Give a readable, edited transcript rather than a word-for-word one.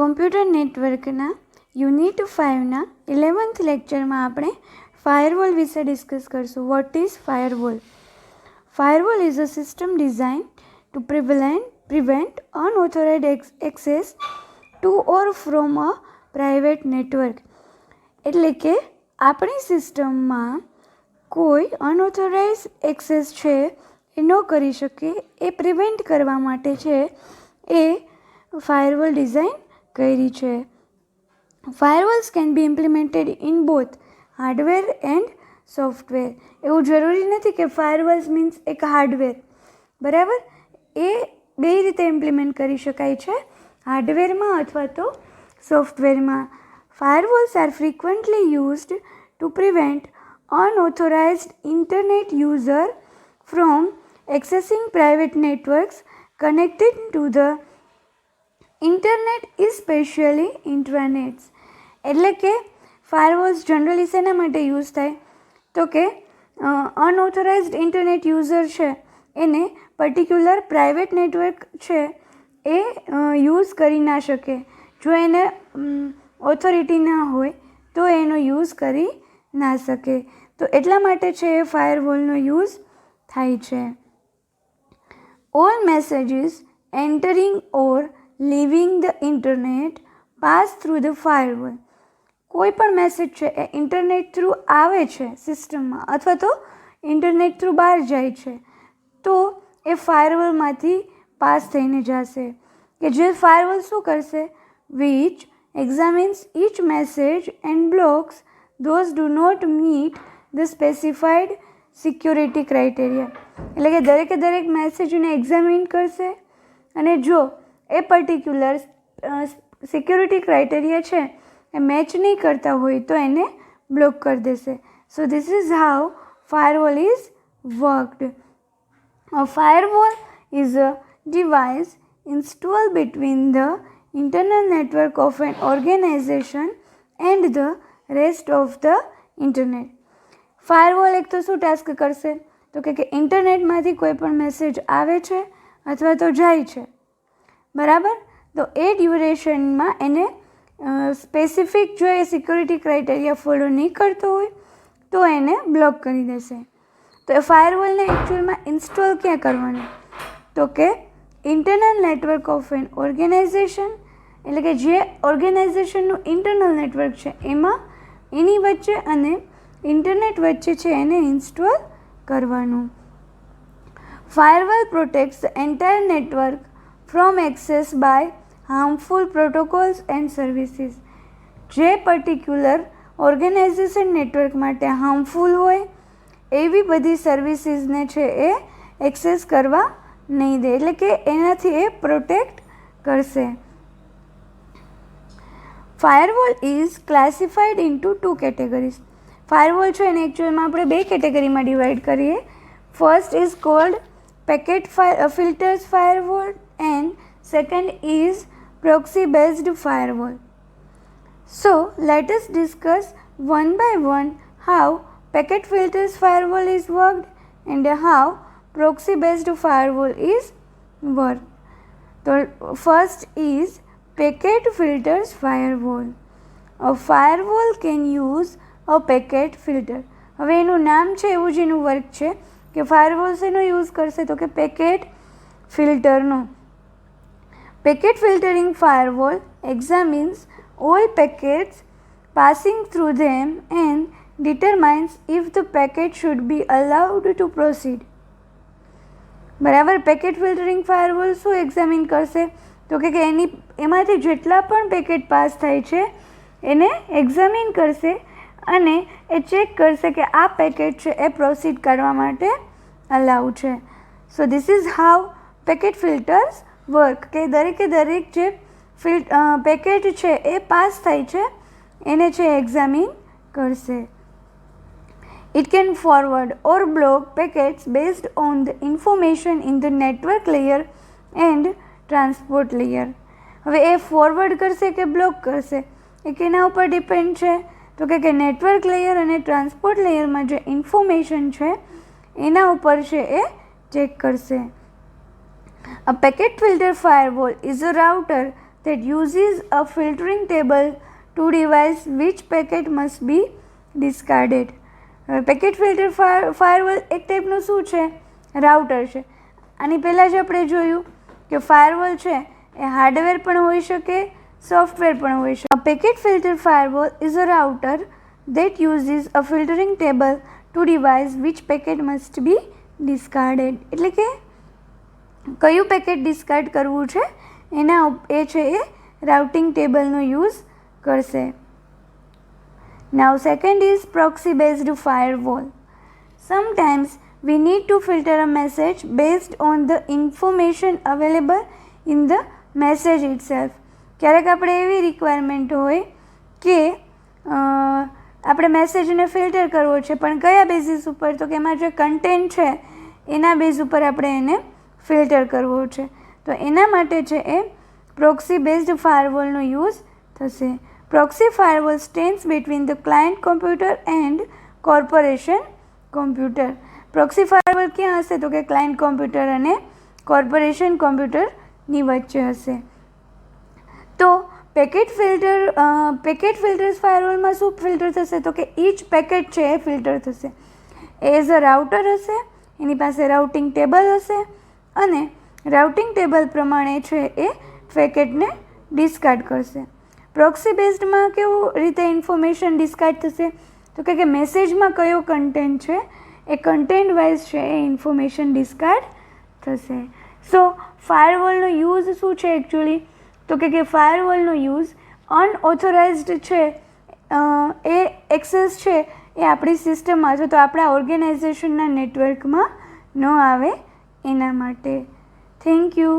Computer નેટવર્કના unit 5ના 11th લેક્ચરમાં આપણે ફાયરવોલ વિશે ડિસ્કસ કરશું. What is firewall? Firewall is a system designed to prevent unauthorized access to or from a private network. એટલે કે આપણી સિસ્ટમમાં કોઈ અનઓથોરાઇઝ એક્સેસ છે એ ન કરી શકે એ પ્રિવેન્ટ કરવા માટે છે એ ફાયરવોલ ડિઝાઇન કરી છે. Firewalls can be implemented in both hardware and software. એવું જરૂરી નથી કે ફાયરવોલ્સ મીન્સ એક હાર્ડવેર, બરાબર? એ બે રીતે ઇમ્પ્લિમેન્ટ કરી શકાય છે, હાર્ડવેરમાં અથવા તો સોફ્ટવેરમાં. Firewalls are frequently used to prevent unauthorized internet user from accessing private networks connected to the internet, especially intranets. એટલે કે ફાયરવોલ્સ જનરલી શેના માટે યુઝ થાય તો કે અનઓથોરાઇઝડ ઇન્ટરનેટ યુઝર છે એને પર્ટિક્યુલર પ્રાઇવેટ નેટવર્ક છે એ યુઝ કરી ના શકે. જો એને ઓથોરિટી ના હોય તો એનો યુઝ કરી ના શકે. તો એટલા માટે છે એ ફાયરવોલનો યુઝ થાય છે. All messages entering or leaving the internet pass through the firewall. કોઈ પણ મેસેજ છે એ ઇન્ટરનેટ થ્રુ આવે છે સિસ્ટમમાં અથવા તો ઇન્ટરનેટ થ્રુ બહાર જાય છે તો એ ફાયરવોલમાંથી પાસ થઈને જશે. કે જે ફાયરવોલ શું કરશે? Which examines each message and blocks those do not meet the specified security criteria. એટલે કે દરેક મેસેજને એક્ઝામિન કરશે અને જો એ પર્ટિક્યુલર સિક્યોરિટી ક્રાઇટેરિયા છે એ મેચ નહીં કરતા હોય તો એને બ્લોક કરી દેશે. So this is how firewall is worked. A firewall is a device installed between the internal network of an organization and the rest of the internet. Firewall એક તો શું ટાસ્ક કરશે તો કે ઇન્ટરનેટમાંથી કોઈ પણ મેસેજ આવે છે અથવા તો જાય છે, બરાબર? તો એ ડ્યુરેશનમાં એને સ્પેસિફિક જો એ સિક્યોરિટી ક્રાઇટેરિયા ફોલો નહીં કરતો હોય તો એને બ્લોક કરી દેશે. તો એ ફાયરવોલને એકચ્યુઅલમાં ઇન્સ્ટોલ ક્યાં કરવાનું તો કે internal network of an organization, એટલે કે જે ઓર્ગેનાઇઝેશનનું ઇન્ટરનલ નેટવર્ક છે એમાં એની વચ્ચે અને ઇન્ટરનેટ વચ્ચે છે એને ઇન્સ્ટોલ કરવાનું. Firewall protects the entire network from access by harmful protocols and services. જે પર્ટિક્યુલર ઓર્ગેનાઇઝેશન નેટવર્ક માટે હાર્મફુલ હોય એવી બધી સર્વિસીસને છે એ એક્સેસ કરવા નહીં દે, એટલે કે એનાથી એ પ્રોટેક્ટ કરશે. Firewall is classified into 2 categories. Firewall છે એને એકચ્યુઅલમાં આપણે 2 કેટેગરીમાં ડિવાઈડ કરીએ. First is called packet filters firewall and second is proxy based firewall. So let us discuss one by one how packet filters firewall is worked and how proxy based firewall is work. So first is packet filters firewall. A firewall can use a packet filter. હવે એનું નામ છે એવું જ એનું work છે કે firewalls એનો યુઝ કરશે તો કે પેકેટ ફિલ્ટરનો. Packet filtering firewall examines all packets passing through them and determines if the packet should be allowed to proceed. બરાબર? પેકેટ ફિલ્ટરિંગ ફાયરવોલ શું એક્ઝામિન કરશે તો કે એમાંથી જેટલા પણ પેકેટ પાસ થાય છે એને એક્ઝામિન કરશે અને એ ચેક કરશે કે આ પેકેટ છે એ પ્રોસીડ કરવા માટે અલાઉ છે. So this is how packet filters work. કે દરેક જે પેકેટ છે એ પાસ થાય છે એને છે એક્ઝામિન કરશે. It can forward or block packets based on the information in the network layer and transport layer. હવે એ ફોરવર્ડ કરશે કે બ્લોક કરશે એ કેના ઉપર ડિપેન્ડ છે તો કે નેટવર્ક લેયર અને ટ્રાન્સપોર્ટ લેયરમાં જે ઇન્ફોર્મેશન છે એના ઉપર છે એ ચેક કરશે. A packet filter firewall is a router that uses a filtering table to devise which packet must be discarded. Packet filter firewall એક ટાઈપનું શું છે, રાઉટર છે. આની પહેલાં જ આપણે જોયું કે ફાયરવોલ છે એ હાર્ડવેર પણ હોઈ શકે, સોફ્ટવેર પણ હોઈ શકે. Packet filter firewall is a router that uses a filtering table to devise which packet must be discarded. એટલે કે કયું પેકેટ ડિસ્કાર્ડ કરવું છે એના એ છે એ રાઉટિંગ ટેબલનો યુઝ કરશે. Now second is proxy based firewall. Sometimes we need to filter a message based on the information available in the message itself. ક્યારેક આપણે એવી રિક્વાયરમેન્ટ હોય કે આપણે મેસેજને ફિલ્ટર કરવો છે, પણ કયા બેઝિસ ઉપર, તો કે એમાં જે કન્ટેન્ટ છે એના બેઝ ઉપર આપણે એને ફિલ્ટર કરવો છે. તો એના માટે છે એ પ્રોક્સી બેઝડ ફાયરવોલનો યુઝ થશે. Proxy firewall stands between the client computer and corporation computer. Proxy firewall ક્યાં હશે, તો કે ક્લાયન્ટ કોમ્પ્યુટર અને કોર્પોરેશન કોમ્પ્યુટરની વચ્ચે હશે. તો પેકેટ ફિલ્ટર્સ ફાયરવોલમાં શું ફિલ્ટર થશે, તો કે ઈચ પેકેટ છે એ ફિલ્ટર થશે. એઝ અ રાઉટર હશે, એની પાસે રાઉટિંગ ટેબલ હશે અને રાઉટિંગ ટેબલ પ્રમાણે છે એ પેકેટને ડિસ્કાર્ડ કરશે. પ્રોક્સી બેઝડમાં કેવું રીતે ઇન્ફોર્મેશન ડિસ્કાર્ડ થશે, તો કે મેસેજમાં કયો કન્ટેન્ટ છે એ કન્ટેન્ટ વાઇઝ છે એ ઇન્ફોર્મેશન ડિસ્કાર્ડ થશે. સો ફાયરવોલનો યુઝ શું છે એકચ્યુઅલી, તો કે ફાયરવોલનો યુઝ અનઓથોરાઇઝ્ડ છે એ એક્સેસ છે એ આપણી સિસ્ટમમાં છે તો આપણા ઓર્ગેનાઇઝેશનના નેટવર્કમાં ન આવે એના માટે. Thank you.